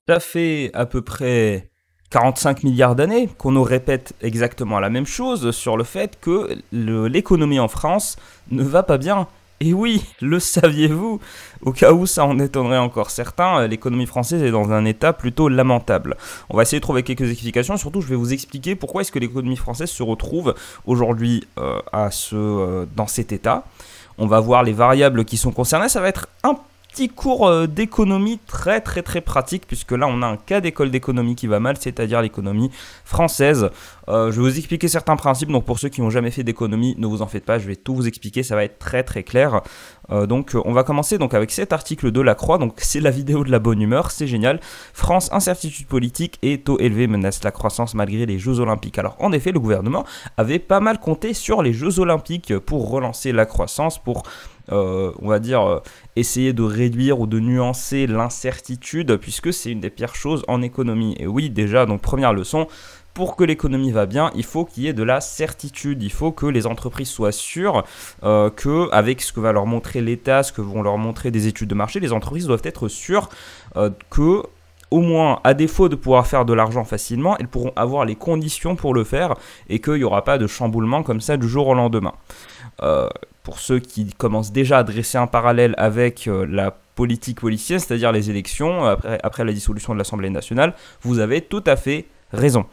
Ça fait à peu près 45 milliards d'années qu'on nous répète exactement la même chose sur le fait que l'économie en France ne va pas bien. Et oui, le saviez-vous? Au cas où ça en étonnerait encore certains, l'économie française est dans un état plutôt lamentable. On va essayer de trouver quelques explications, surtout je vais vous expliquer pourquoi est-ce que l'économie française se retrouve aujourd'hui dans cet état. On va voir les variables qui sont concernées, ça va être un petit cours d'économie très pratique, puisque là on a un cas d'école d'économie qui va mal, c'est-à-dire l'économie française. Je vais vous expliquer certains principes, donc pour ceux qui n'ont jamais fait d'économie, ne vous en faites pas, je vais tout vous expliquer, ça va être très clair. Donc on va commencer donc avec cet article de La Croix, donc c'est la vidéo de la bonne humeur, c'est génial. France, incertitude politique et taux élevé menacent la croissance malgré les Jeux Olympiques. Alors en effet, le gouvernement avait pas mal compté sur les Jeux Olympiques pour relancer la croissance, pour on va dire essayer de réduire ou de nuancer l'incertitude, puisque c'est une des pires choses en économie. Et oui, déjà, donc première leçon, pour que l'économie va bien, il faut qu'il y ait de la certitude. Il faut que les entreprises soient sûres qu'avec ce que va leur montrer l'État, ce que vont leur montrer des études de marché, les entreprises doivent être sûres que, au moins, à défaut de pouvoir faire de l'argent facilement, elles pourront avoir les conditions pour le faire et qu'il n'y aura pas de chamboulement comme ça du jour au lendemain. Pour ceux qui commencent déjà à dresser un parallèle avec la politique policière, c'est-à-dire les élections, après la dissolution de l'Assemblée nationale, vous avez tout à fait raison.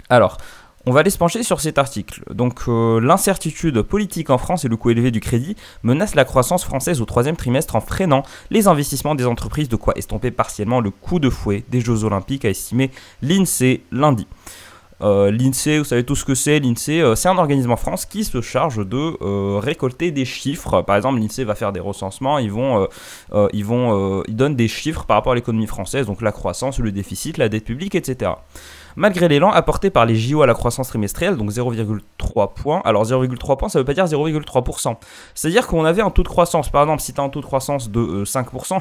Alors, on va aller se pencher sur cet article. Donc, l'incertitude politique en France et le coût élevé du crédit menacent la croissance française au troisième trimestre en freinant les investissements des entreprises, de quoi estomper partiellement le coup de fouet des Jeux Olympiques, a estimé l'INSEE lundi. L'INSEE, vous savez tout ce que c'est. L'INSEE, c'est un organisme en France qui se charge de récolter des chiffres. Par exemple, l'INSEE va faire des recensements, ils donnent des chiffres par rapport à l'économie française, donc la croissance, le déficit, la dette publique, etc. Malgré l'élan apporté par les JO à la croissance trimestrielle, donc 0,3 points. Alors 0,3 points, ça ne veut pas dire 0,3%. C'est-à-dire qu'on avait un taux de croissance. Par exemple, si tu as un taux de croissance de 5%,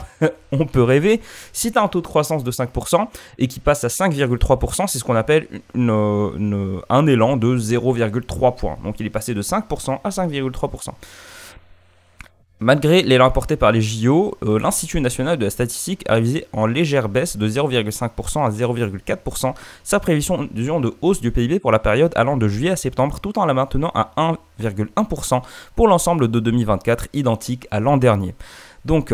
on peut rêver. Si tu as un taux de croissance de 5% et qui passe à 5,3%, c'est ce qu'on appelle un élan de 0,3 points. Donc il est passé de 5% à 5,3%. Malgré l'élan apporté par les JO, l'Institut national de la statistique a révisé en légère baisse de 0,5% à 0,4% sa prévision de hausse du PIB pour la période allant de juillet à septembre, tout en la maintenant à 1,1% pour l'ensemble de 2024, identique à l'an dernier. Donc,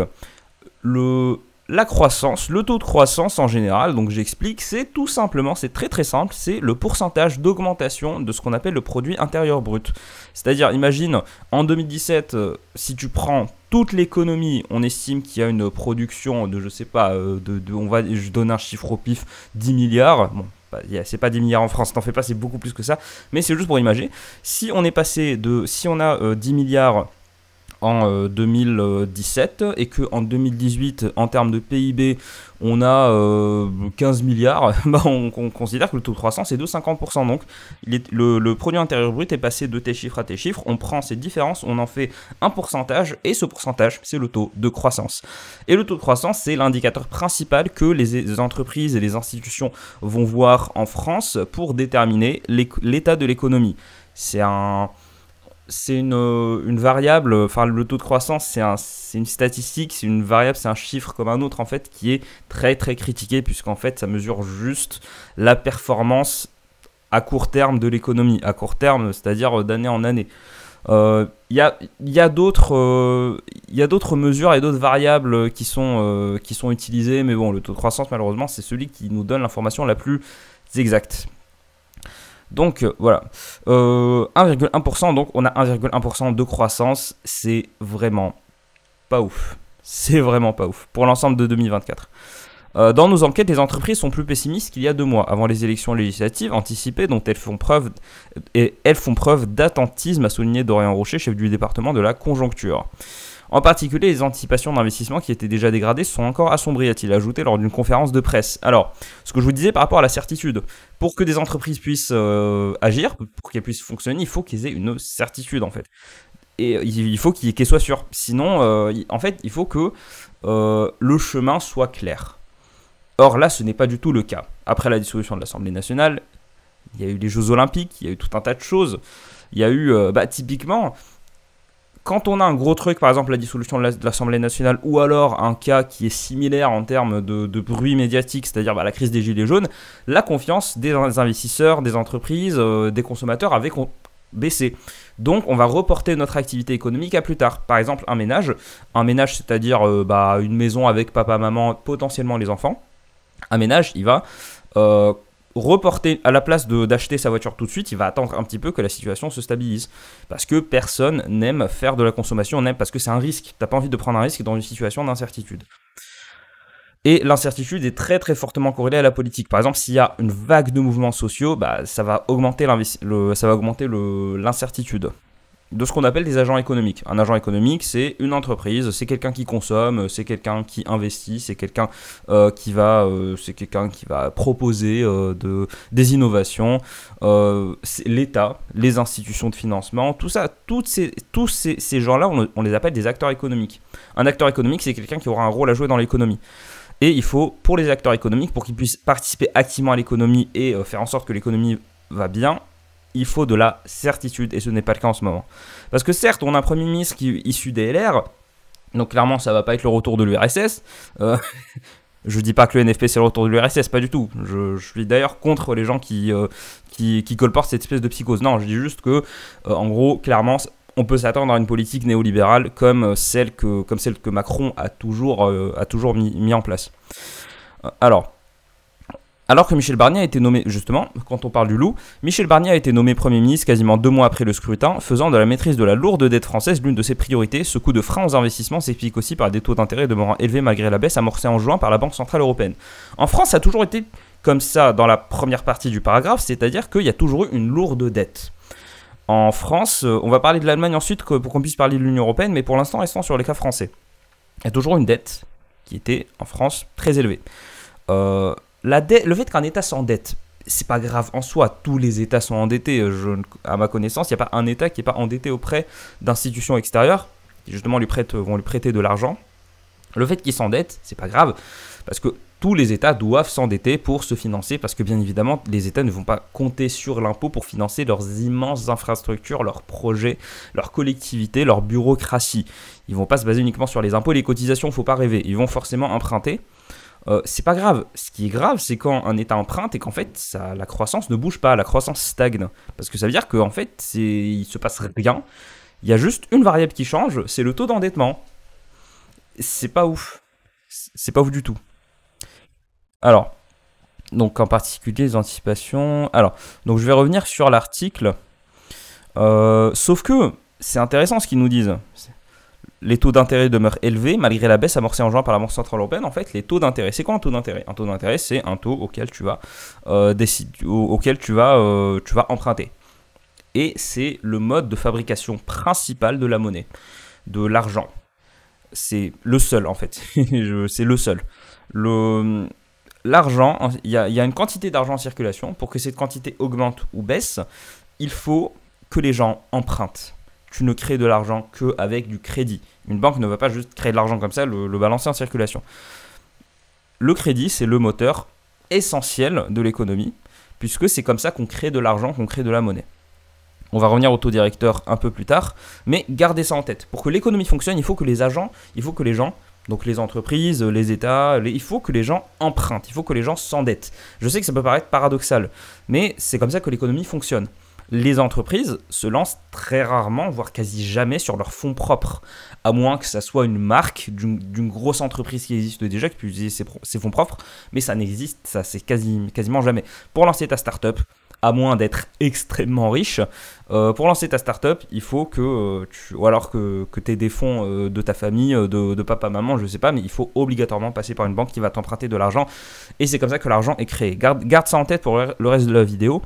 la croissance, le taux de croissance en général, donc j'explique, c'est tout simplement, c'est très simple, c'est le pourcentage d'augmentation de ce qu'on appelle le produit intérieur brut. C'est-à-dire, imagine, en 2017, si tu prends toute l'économie, on estime qu'il y a une production de, je sais pas, je donne un chiffre au pif, 10 milliards, bon, c'est pas 10 milliards en France, t'en fais pas, c'est beaucoup plus que ça, mais c'est juste pour imaginer, si on a 10 milliards en 2017 et qu'en 2018 en termes de PIB on a 15 milliards, on considère que le taux de croissance est de 50%. Donc le produit intérieur brut est passé de tes chiffres à tes chiffres, on prend ces différences, on en fait un pourcentage et ce pourcentage c'est le taux de croissance. Et le taux de croissance c'est l'indicateur principal que les entreprises et les institutions vont voir en France pour déterminer l'état de l'économie. C'est une variable, enfin le taux de croissance c'est une statistique, c'est une variable, c'est un chiffre comme un autre en fait qui est très critiqué puisqu'en fait ça mesure juste la performance à court terme de l'économie, à court terme c'est-à-dire d'année en année. Il y a d'autres mesures et d'autres variables qui sont utilisées, mais bon le taux de croissance malheureusement c'est celui qui nous donne l'information la plus exacte. Donc voilà, 1,1%, donc on a 1,1% de croissance, c'est vraiment pas ouf. C'est vraiment pas ouf pour l'ensemble de 2024. Dans nos enquêtes, les entreprises sont plus pessimistes qu'il y a 2 mois, avant les élections législatives anticipées dont elles font preuve d'attentisme, a souligné Dorian Rocher, chef du département de la conjoncture. En particulier, les anticipations d'investissement qui étaient déjà dégradées sont encore assombries, a-t-il ajouté lors d'une conférence de presse. Alors, ce que je vous disais par rapport à la certitude, pour que des entreprises puissent agir, pour qu'elles puissent fonctionner, il faut qu'ils aient une certitude en fait. Et il faut qu'elles soient sûres. Sinon, en fait, il faut que le chemin soit clair. Or là, ce n'est pas du tout le cas. Après la dissolution de l'Assemblée nationale, il y a eu les Jeux Olympiques, il y a eu tout un tas de choses. Il y a eu, typiquement... quand on a un gros truc, par exemple la dissolution de l'Assemblée nationale, ou alors un cas qui est similaire en termes de bruit médiatique, c'est-à-dire la crise des Gilets jaunes, la confiance des investisseurs, des entreprises, des consommateurs avait baissé. Donc on va reporter notre activité économique à plus tard. Par exemple un ménage c'est-à-dire une maison avec papa, maman, potentiellement les enfants. Un ménage, il va reporter, à la place d'acheter sa voiture tout de suite, il va attendre un petit peu que la situation se stabilise. Parce que personne n'aime faire de la consommation, parce que c'est un risque. T'as pas envie de prendre un risque dans une situation d'incertitude. Et l'incertitude est très très fortement corrélée à la politique. Par exemple, s'il y a une vague de mouvements sociaux, ça va augmenter l'incertitude de ce qu'on appelle des agents économiques. Un agent économique, c'est une entreprise, c'est quelqu'un qui consomme, c'est quelqu'un qui investit, c'est quelqu'un qui va proposer des innovations. C'est l'État, les institutions de financement, tout ça, tous ces gens-là, on les appelle des acteurs économiques. Un acteur économique, c'est quelqu'un qui aura un rôle à jouer dans l'économie. Et il faut, pour les acteurs économiques, pour qu'ils puissent participer activement à l'économie et faire en sorte que l'économie va bien, il faut de la certitude, et ce n'est pas le cas en ce moment. Parce que certes, on a un Premier ministre qui est issu des LR, donc clairement, ça va pas être le retour de l'URSS. Je dis pas que le NFP c'est le retour de l'URSS, pas du tout. Je suis d'ailleurs contre les gens qui colportent cette espèce de psychose. Non, je dis juste que, en gros, clairement, on peut s'attendre à une politique néolibérale comme celle que Macron a toujours mis en place. Alors que Michel Barnier a été nommé, justement, quand on parle du loup, Michel Barnier a été nommé Premier ministre quasiment 2 mois après le scrutin, faisant de la maîtrise de la lourde dette française l'une de ses priorités. Ce coup de frein aux investissements s'explique aussi par des taux d'intérêt demeurant élevés malgré la baisse amorcée en juin par la Banque Centrale Européenne. En France, ça a toujours été comme ça dans la première partie du paragraphe, c'est-à-dire qu'il y a toujours eu une lourde dette. En France, on va parler de l'Allemagne ensuite pour qu'on puisse parler de l'Union Européenne, mais pour l'instant, restons sur les cas français. Il y a toujours une dette qui était, en France, très élevée. Le fait qu'un État s'endette, c'est pas grave en soi, tous les États sont endettés. À ma connaissance, il n'y a pas un État qui n'est pas endetté auprès d'institutions extérieures qui justement vont lui prêter de l'argent. Le fait qu'il s'endette, c'est pas grave, parce que tous les États doivent s'endetter pour se financer, parce que bien évidemment, les États ne vont pas compter sur l'impôt pour financer leurs immenses infrastructures, leurs projets, leurs collectivités, leur bureaucratie. Ils ne vont pas se baser uniquement sur les impôts et les cotisations, il ne faut pas rêver. Ils vont forcément emprunter. C'est pas grave. Ce qui est grave, c'est quand un État emprunte et qu'en fait, la croissance ne bouge pas, la croissance stagne. Parce que ça veut dire qu'en fait, il se passe rien. Il y a juste une variable qui change, c'est le taux d'endettement. C'est pas ouf. C'est pas ouf du tout. Alors, donc en particulier les anticipations. Alors, donc je vais revenir sur l'article. Sauf que c'est intéressant ce qu'ils nous disent. Les taux d'intérêt demeurent élevés malgré la baisse amorcée en juin par la Banque Centrale Européenne. En fait, les taux d'intérêt, c'est quoi un taux d'intérêt? Un taux d'intérêt, c'est un taux auquel tu vas emprunter. Et c'est le mode de fabrication principal de la monnaie, de l'argent. C'est le seul en fait. C'est le seul. L'argent, il y a une quantité d'argent en circulation. Pour que cette quantité augmente ou baisse, il faut que les gens empruntent. Tu ne crées de l'argent qu'avec du crédit. Une banque ne va pas juste créer de l'argent comme ça, le balancer en circulation. Le crédit, c'est le moteur essentiel de l'économie, puisque c'est comme ça qu'on crée de l'argent, qu'on crée de la monnaie. On va revenir au taux directeur un peu plus tard, mais gardez ça en tête. Pour que l'économie fonctionne, il faut que les gens, donc les entreprises, les États, il faut que les gens empruntent, il faut que les gens s'endettent. Je sais que ça peut paraître paradoxal, mais c'est comme ça que l'économie fonctionne. Les entreprises se lancent très rarement, voire quasi jamais, sur leurs fonds propres, à moins que ça soit une marque d'une grosse entreprise qui existe déjà, qui peut utiliser ses fonds propres, mais ça n'existe, ça c'est quasiment jamais. Pour lancer ta start-up, à moins d'être extrêmement riche, pour lancer ta start-up, il faut que tu aies des fonds de ta famille, de papa, maman, je sais pas, mais il faut obligatoirement passer par une banque qui va t'emprunter de l'argent, et c'est comme ça que l'argent est créé. Garde ça en tête pour le reste de la vidéo.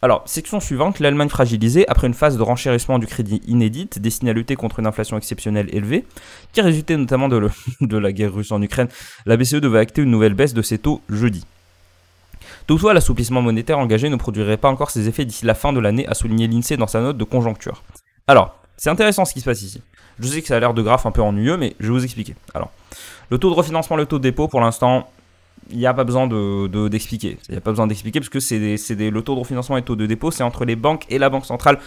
Alors, section suivante, l'Allemagne fragilisée, après une phase de renchérissement du crédit inédite, destinée à lutter contre une inflation exceptionnelle élevée, qui résultait notamment de la guerre russe en Ukraine, la BCE devait acter une nouvelle baisse de ses taux jeudi. Toutefois, l'assouplissement monétaire engagé ne produirait pas encore ses effets d'ici la fin de l'année, a souligné l'INSEE dans sa note de conjoncture. Alors, c'est intéressant ce qui se passe ici. Je sais que ça a l'air de graphe un peu ennuyeux, mais je vais vous expliquer. Alors, le taux de refinancement, le taux de dépôt, pour l'instant, il n'y a pas besoin d'expliquer. Il n'y a pas besoin d'expliquer parce que le taux de refinancement et le taux de dépôt, c'est entre les banques et la Banque centrale.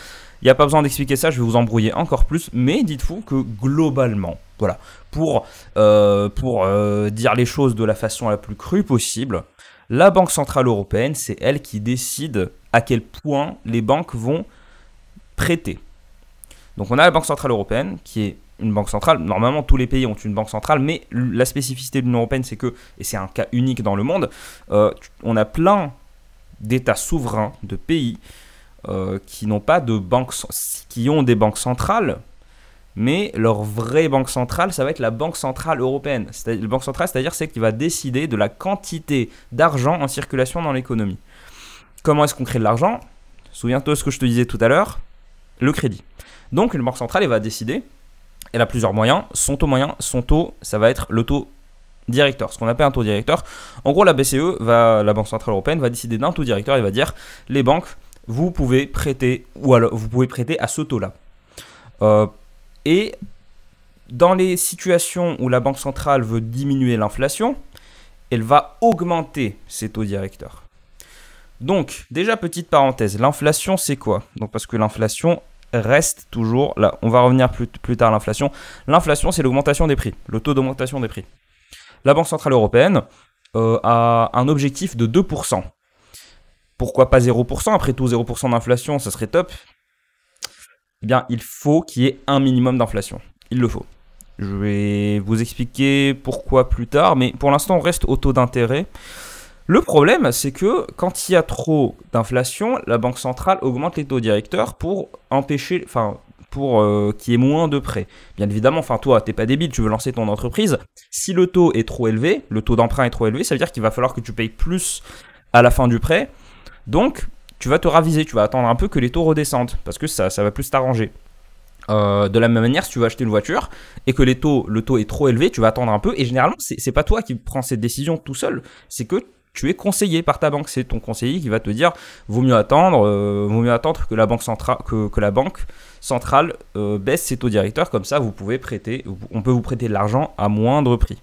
Il n'y a pas besoin d'expliquer ça, je vais vous embrouiller encore plus, mais dites-vous que globalement, voilà, pour dire les choses de la façon la plus crue possible, la Banque Centrale Européenne, c'est elle qui décide à quel point les banques vont prêter. Donc on a la Banque Centrale Européenne, qui est une banque centrale. Normalement, tous les pays ont une banque centrale, mais la spécificité de l'Union Européenne, c'est que, et c'est un cas unique dans le monde, on a plein d'États souverains, de pays, qui n'ont pas de banque, qui ont des banques centrales, mais leur vraie banque centrale, ça va être la Banque Centrale Européenne. La banque centrale, c'est-à-dire celle qui va décider de la quantité d'argent en circulation dans l'économie. Comment est-ce qu'on crée de l'argent? Souviens-toi de ce que je te disais tout à l'heure, le crédit. Donc une banque centrale, elle va décider, elle a plusieurs moyens. Son taux, ça va être le taux directeur, ce qu'on appelle un taux directeur. En gros, la BCE, la Banque Centrale Européenne, va décider d'un taux directeur et va dire, les banques, vous pouvez prêter, ou alors vous pouvez prêter à ce taux-là. Et dans les situations où la Banque Centrale veut diminuer l'inflation, elle va augmenter ses taux directeurs. Donc, déjà, petite parenthèse, l'inflation, c'est quoi? Donc, parce que l'inflation reste toujours là. On va revenir plus tard à l'inflation. L'inflation, c'est l'augmentation des prix, le taux d'augmentation des prix. La Banque Centrale Européenne a un objectif de 2%. Pourquoi pas 0%? Après tout, 0% d'inflation, ça serait top. Eh bien, il faut qu'il y ait un minimum d'inflation. Il le faut. Je vais vous expliquer pourquoi plus tard, mais pour l'instant, on reste au taux d'intérêt. Le problème, c'est que quand il y a trop d'inflation, la Banque centrale augmente les taux directeurs pour empêcher, pour qu'il y ait moins de prêts. Bien évidemment, toi, t'es pas débile, tu veux lancer ton entreprise. Si le taux est trop élevé, le taux d'emprunt est trop élevé, ça veut dire qu'il va falloir que tu payes plus à la fin du prêt. Donc, tu vas te raviser, tu vas attendre un peu que les taux redescendent, parce que ça va plus t'arranger. De la même manière, si tu veux acheter une voiture et que le taux est trop élevé, tu vas attendre un peu. Et généralement, c'est pas toi qui prends cette décision tout seul, c'est que tu es conseillé par ta banque. C'est ton conseiller qui va te dire vaut mieux attendre que la banque centrale, que la banque centrale baisse ses taux directeurs. Comme ça, on peut vous prêter de l'argent à moindre prix.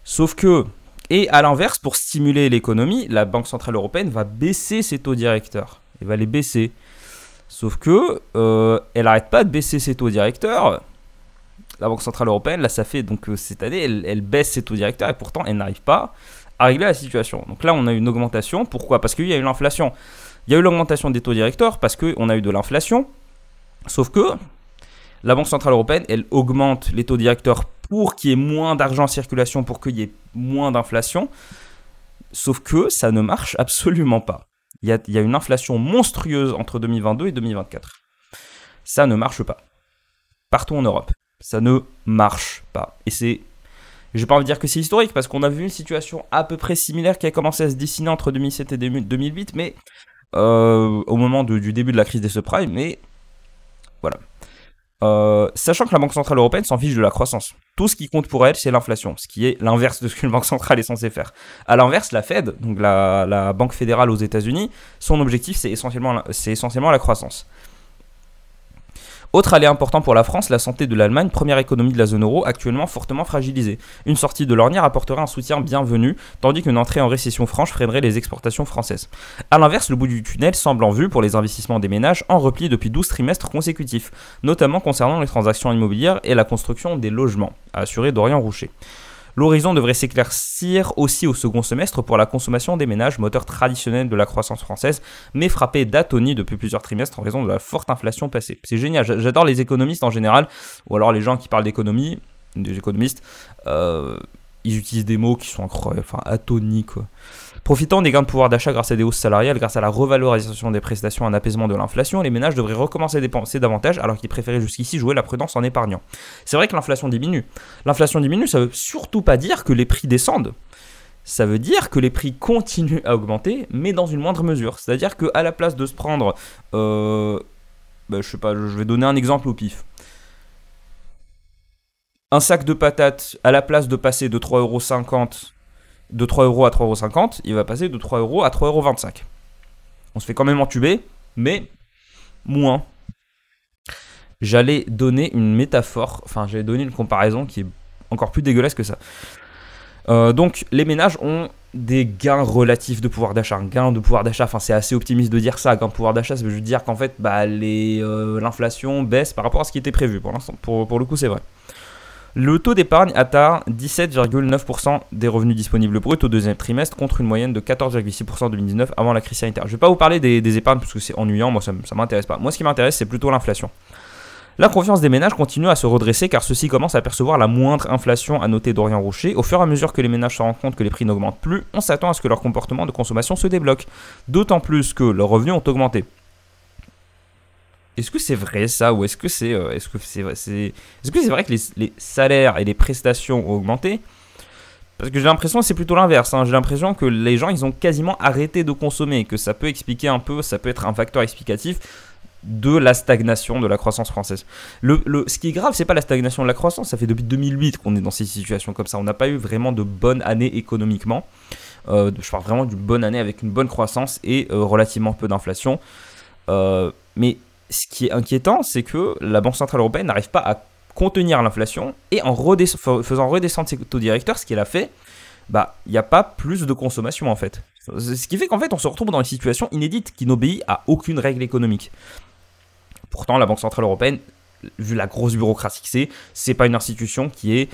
Sauf que, et à l'inverse, pour stimuler l'économie, la Banque Centrale Européenne va baisser ses taux directeurs. Elle va les baisser. Sauf que elle n'arrête pas de baisser ses taux directeurs. La Banque Centrale Européenne, là, ça fait donc cette année, elle baisse ses taux directeurs et pourtant, elle n'arrive pas à régler la situation. Donc là, on a une augmentation. Pourquoi? Parce qu'il y a eu l'inflation. Il y a eu l'augmentation des taux directeurs parce qu'on a eu de l'inflation. Sauf que la Banque Centrale Européenne, elle augmente les taux directeurs pour qu'il y ait moins d'argent en circulation, pour qu'il y ait moins d'inflation. Sauf que ça ne marche absolument pas. Il y a une inflation monstrueuse entre 2022 et 2024. Ça ne marche pas. Partout en Europe. Ça ne marche pas. Et c'est... J'ai pas envie de dire que c'est historique, parce qu'on a vu une situation à peu près similaire qui a commencé à se dessiner entre 2007 et 2008, mais au moment du début de la crise des subprimes, mais voilà. Sachant que la Banque Centrale Européenne s'en fiche de la croissance. Tout ce qui compte pour elle, c'est l'inflation, ce qui est l'inverse de ce qu'une banque centrale est censée faire. À l'inverse, la Fed, donc la Banque fédérale aux États-Unis, son objectif, c'est essentiellement la croissance. Autre allée important pour la France, la santé de l'Allemagne, première économie de la zone euro, actuellement fortement fragilisée. Une sortie de l'ornière apporterait un soutien bienvenu, tandis qu'une entrée en récession franche freinerait les exportations françaises. A l'inverse, le bout du tunnel semble en vue pour les investissements des ménages, en repli depuis 12 trimestres consécutifs, notamment concernant les transactions immobilières et la construction des logements, a assuré Dorian Roucher. L'horizon devrait s'éclaircir aussi au second semestre pour la consommation des ménages, moteur traditionnel de la croissance française, mais frappé d'atonie depuis plusieurs trimestres en raison de la forte inflation passée. C'est génial, j'adore les économistes en général, ou alors les gens qui parlent d'économie, des économistes, ils utilisent des mots qui sont incroyables, atonie quoi. Profitant des gains de pouvoir d'achat grâce à des hausses salariales, grâce à la revalorisation des prestations et un apaisement de l'inflation, les ménages devraient recommencer à dépenser davantage alors qu'ils préféraient jusqu'ici jouer la prudence en épargnant. C'est vrai que l'inflation diminue. L'inflation diminue, ça veut surtout pas dire que les prix descendent. Ça veut dire que les prix continuent à augmenter, mais dans une moindre mesure. C'est-à-dire qu'à la place de se prendre... je sais pas, je vais donner un exemple au pif. Un sac de patates, à la place de passer de 3,50 € de 3 € à 3,50 €, il va passer de 3 € à 3,25 €. On se fait quand même entuber, mais moins. J'allais donner une métaphore, j'allais donner une comparaison qui est encore plus dégueulasse que ça. Donc, les ménages ont des gains relatifs de pouvoir d'achat. Un gain de pouvoir d'achat, enfin c'est assez optimiste de dire ça, gain de pouvoir d'achat, ça veut juste dire qu'en fait bah, l'inflation baisse par rapport à ce qui était prévu. Pour l'instant, pour le coup c'est vrai. Le taux d'épargne atteint 17,9% des revenus disponibles bruts au deuxième trimestre contre une moyenne de 14,6% en 2019 avant la crise sanitaire. Je ne vais pas vous parler des épargnes parce que c'est ennuyant, moi ça m'intéresse pas. Moi ce qui m'intéresse c'est plutôt l'inflation. La confiance des ménages continue à se redresser car ceux-ci commencent à percevoir la moindre inflation à noter d'Orient Rocher. Au fur et à mesure que les ménages se rendent compte que les prix n'augmentent plus, on s'attend à ce que leur comportement de consommation se débloque. D'autant plus que leurs revenus ont augmenté. Est-ce que c'est vrai ça ou est-ce que c'est vrai que les salaires et les prestations ont augmenté? Parce que j'ai l'impression que c'est plutôt l'inverse. J'ai l'impression que les gens ils ont quasiment arrêté de consommer, que ça peut expliquer un peu, ça peut être un facteur explicatif de la stagnation de la croissance française. Ce qui est grave, c'est pas la stagnation de la croissance, ça fait depuis 2008 qu'on est dans ces situations comme ça. On n'a pas eu vraiment de bonne année économiquement. Je parle vraiment d'une bonne année avec une bonne croissance et relativement peu d'inflation. Mais ce qui est inquiétant, c'est que la Banque Centrale Européenne n'arrive pas à contenir l'inflation et en faisant redescendre ses taux directeurs, ce qu'elle a fait, bah, il n'y a pas plus de consommation en fait. Ce qui fait qu'en fait, on se retrouve dans une situation inédite qui n'obéit à aucune règle économique. Pourtant, la Banque Centrale Européenne, vu la grosse bureaucratie que c'est pas une institution qui est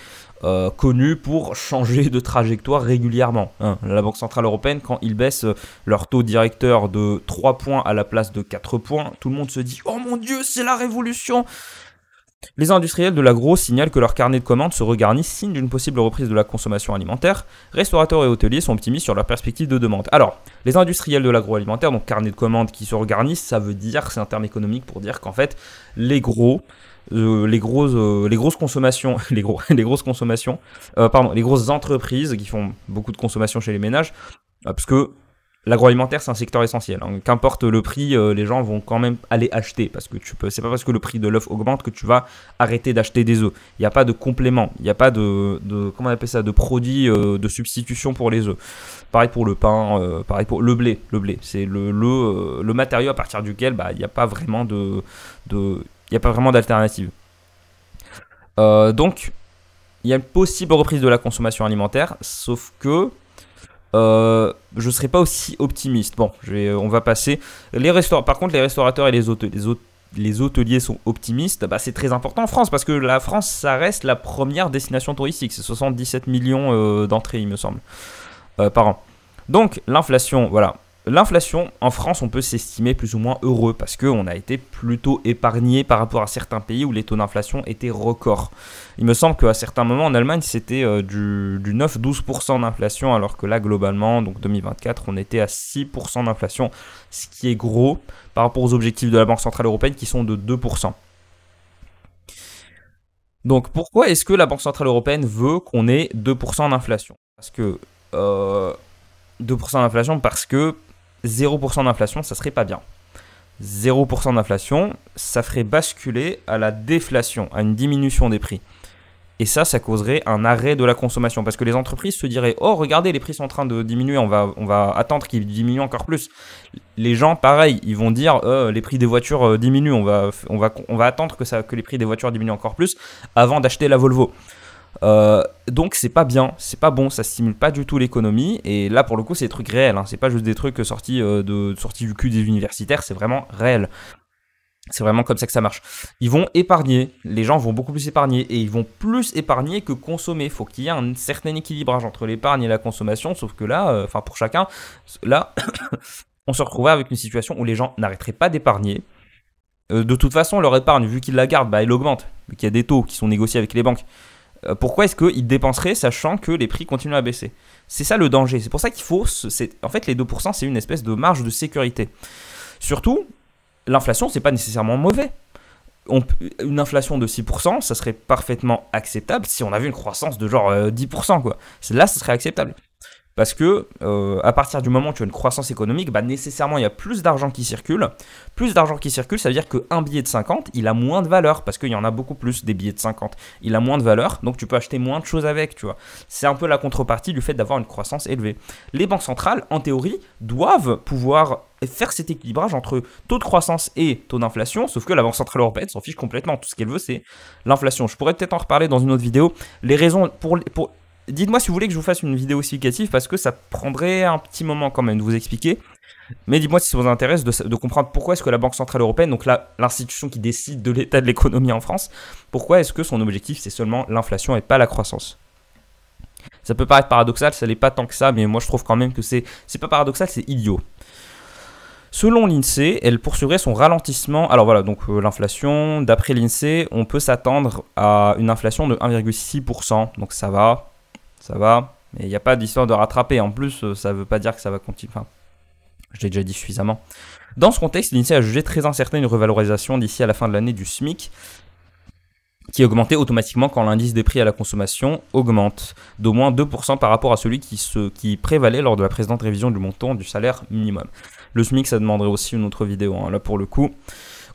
connue pour changer de trajectoire régulièrement. La Banque Centrale Européenne, quand ils baissent leur taux directeur de 3 points à la place de 4 points, tout le monde se dit « Oh mon Dieu, c'est la révolution !» Les industriels de l'agro signalent que leur carnet de commandes se regarnit, signe d'une possible reprise de la consommation alimentaire. Restaurateurs et hôteliers sont optimistes sur leur perspective de demande. Alors, les industriels de l'agroalimentaire, donc carnet de commandes qui se regarnissent, ça veut dire, c'est un terme économique pour dire qu'en fait, les grosses consommations, les grosses entreprises qui font beaucoup de consommation chez les ménages, parce que l'agroalimentaire, c'est un secteur essentiel. Qu'importe le prix, les gens vont quand même aller acheter. Parce que c'est pas parce que le prix de l'œuf augmente que tu vas arrêter d'acheter des œufs. Il n'y a pas de complément. Il n'y a pas comment on appelle ça, de produits de substitution pour les œufs. Pareil pour le pain, pareil pour le blé. Le blé, c'est le matériau à partir duquel il n'y a pas vraiment d'alternative. Donc, il y a une possible reprise de la consommation alimentaire, sauf que je ne serai pas aussi optimiste. Bon, on va passer. Par contre, les restaurateurs et les hôteliers sont optimistes. C'est très important en France parce que la France, ça reste la première destination touristique. C'est 77 millions d'entrées, il me semble, par an. Donc, l'inflation, voilà. L'inflation, en France, on peut s'estimer plus ou moins heureux parce qu'on a été plutôt épargné par rapport à certains pays où les taux d'inflation étaient records. Il me semble qu'à certains moments en Allemagne, c'était du 9-12% d'inflation, alors que là, globalement, donc 2024, on était à 6% d'inflation, ce qui est gros par rapport aux objectifs de la Banque Centrale Européenne qui sont de 2%. Donc, pourquoi est-ce que la Banque Centrale Européenne veut qu'on ait 2% d'inflation ? Parce que 2% d'inflation, parce que 0% d'inflation, ça serait pas bien. 0% d'inflation, ça ferait basculer à la déflation, à une diminution des prix. Et ça causerait un arrêt de la consommation. Parce que les entreprises se diraient « Oh, regardez, les prix sont en train de diminuer, on va attendre qu'ils diminuent encore plus. » Les gens, pareil, ils vont dire « Les prix des voitures diminuent, on va attendre que les prix des voitures diminuent encore plus avant d'acheter la Volvo. » Donc c'est pas bien, c'est pas bon, ça stimule pas du tout l'économie. Et là pour le coup c'est des trucs réels, c'est pas juste des trucs sortis du cul des universitaires, c'est vraiment réel. C'est vraiment comme ça que ça marche. Ils vont épargner, les gens vont beaucoup plus épargner et ils vont plus épargner que consommer. Il faut qu'il y ait un certain équilibrage entre l'épargne et la consommation, sauf que là, pour chacun, là on se retrouverait avec une situation où les gens n'arrêteraient pas d'épargner. De toute façon leur épargne, vu qu'ils la gardent, elle augmente, vu qu'il y a des taux qui sont négociés avec les banques. Pourquoi est-ce qu'ils dépenseraient sachant que les prix continuent à baisser? C'est ça le danger. C'est pour ça qu'il faut... En fait, les 2%, c'est une espèce de marge de sécurité. Surtout, l'inflation, c'est pas nécessairement mauvais. Une inflation de 6%, ça serait parfaitement acceptable si on avait une croissance de genre 10%. Quoi. Là, ça serait acceptable. Parce que à partir du moment où tu as une croissance économique, nécessairement il y a plus d'argent qui circule. Plus d'argent qui circule, ça veut dire qu'un billet de 50, il a moins de valeur. Parce qu'il y en a beaucoup plus des billets de 50. Il a moins de valeur, donc tu peux acheter moins de choses avec, tu vois. C'est un peu la contrepartie du fait d'avoir une croissance élevée. Les banques centrales, en théorie, doivent pouvoir faire cet équilibrage entre taux de croissance et taux d'inflation, sauf que la Banque Centrale Européenne s'en fiche complètement. Tout ce qu'elle veut, c'est l'inflation. Je pourrais peut-être en reparler dans une autre vidéo. Les raisons dites-moi si vous voulez que je vous fasse une vidéo explicative parce que ça prendrait un petit moment quand même de vous expliquer. Mais dites-moi si ça vous intéresse de comprendre pourquoi est-ce que la Banque Centrale Européenne, donc là, l'institution qui décide de l'état de l'économie en France, pourquoi est-ce que son objectif c'est seulement l'inflation et pas la croissance. Ça peut paraître paradoxal, ça l'est pas tant que ça, mais moi je trouve quand même que c'est pas paradoxal, c'est idiot. Selon l'INSEE, elle poursuivrait son ralentissement. Alors voilà, donc l'inflation, d'après l'INSEE, on peut s'attendre à une inflation de 1,6%. Donc ça va, mais il n'y a pas d'histoire de rattraper. En plus, ça ne veut pas dire que ça va continuer. Enfin, je l'ai déjà dit suffisamment. Dans ce contexte, l'INSEE a jugé très incertain une revalorisation d'ici à la fin de l'année du SMIC, qui est augmenté automatiquement quand l'indice des prix à la consommation augmente d'au moins 2% par rapport à celui qui prévalait lors de la précédente révision du montant du salaire minimum. Le SMIC, ça demanderait aussi une autre vidéo, hein, là pour le coup.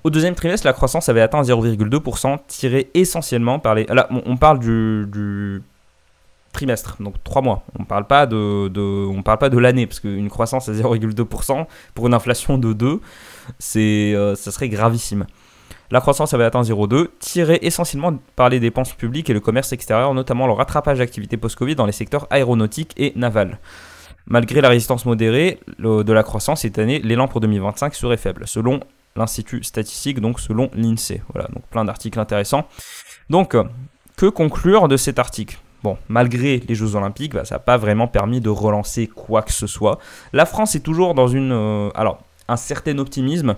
Au deuxième trimestre, la croissance avait atteint 0,2%, tiré essentiellement par les... Là, on parle du trimestre, donc 3 mois. On ne parle pas de l'année, parce qu'une croissance à 0,2% pour une inflation de 2, ça serait gravissime. La croissance avait atteint 0,2, tirée essentiellement par les dépenses publiques et le commerce extérieur, notamment le rattrapage d'activités post-Covid dans les secteurs aéronautiques et navals. Malgré la résistance modérée de la croissance cette année, l'élan pour 2025 serait faible, selon l'Institut statistique, donc selon l'INSEE. Voilà, donc plein d'articles intéressants. Donc, que conclure de cet article ? Bon, malgré les Jeux Olympiques, ça n'a pas vraiment permis de relancer quoi que ce soit. La France est toujours dans un certain optimisme.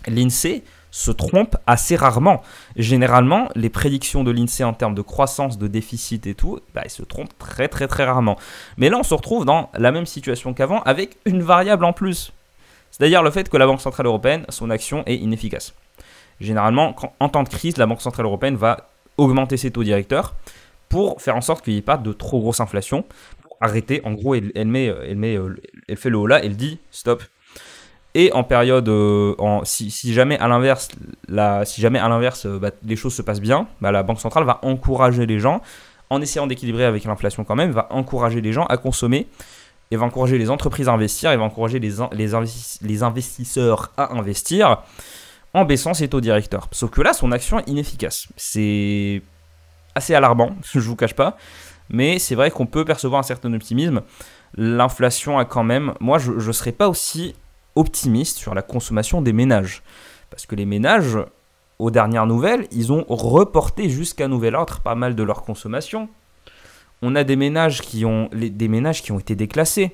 L'INSEE se trompe assez rarement. Généralement, les prédictions de l'INSEE en termes de croissance, de déficit et tout, ils se trompent très très très rarement. Mais là, on se retrouve dans la même situation qu'avant avec une variable en plus. C'est-à-dire le fait que la Banque Centrale Européenne, son action est inefficace. Généralement, en temps de crise, la Banque Centrale Européenne va augmenter ses taux directeurs pour faire en sorte qu'il n'y ait pas de trop grosse inflation. Pour arrêter, en gros, elle fait le haut là, elle dit stop. Et en période, si jamais à l'inverse, les choses se passent bien, la Banque Centrale va encourager les gens, en essayant d'équilibrer avec l'inflation quand même, va encourager les gens à consommer, et va encourager les entreprises à investir, et va encourager les investisseurs à investir, en baissant ses taux directeurs. Sauf que là, son action est inefficace. C'est assez alarmant, je ne vous cache pas, mais c'est vrai qu'on peut percevoir un certain optimisme. L'inflation a quand même... Moi, je ne serais pas aussi optimiste sur la consommation des ménages. Parce que les ménages, aux dernières nouvelles, ils ont reporté jusqu'à nouvel ordre pas mal de leur consommation. On a des ménages qui ont été déclassés.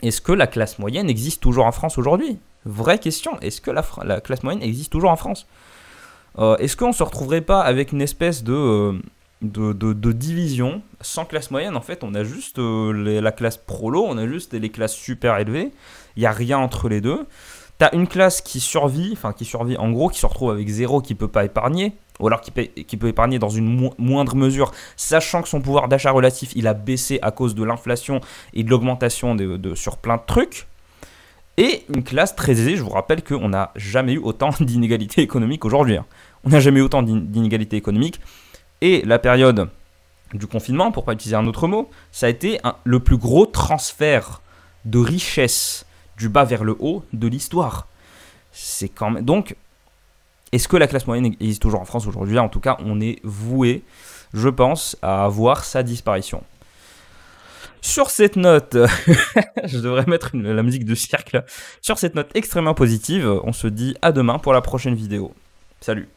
Est-ce que la classe moyenne existe toujours en France aujourd'hui ? Vraie question, est-ce que la classe moyenne existe toujours en France ? Est-ce qu'on ne se retrouverait pas avec une espèce de division sans classe moyenne ? En fait, on a juste la classe prolo, on a juste les classes super élevées. Il n'y a rien entre les deux. Tu as une classe qui survit en gros, qui se retrouve avec zéro, qui ne peut pas épargner, ou alors qui peut épargner dans une moindre mesure, sachant que son pouvoir d'achat relatif, il a baissé à cause de l'inflation et de l'augmentation sur plein de trucs. Et une classe très aisée, je vous rappelle qu'on n'a jamais eu autant d'inégalités économiques aujourd'hui. On n'a jamais eu autant d'inégalités économiques. Et la période du confinement, pour ne pas utiliser un autre mot, ça a été le plus gros transfert de richesse du bas vers le haut de l'histoire. C'est quand même... Donc, est-ce que la classe moyenne existe toujours en France aujourd'hui ? En tout cas, on est voué, je pense, à voir sa disparition. Sur cette note, je devrais mettre la musique de cirque là. Sur cette note extrêmement positive, on se dit à demain pour la prochaine vidéo. Salut.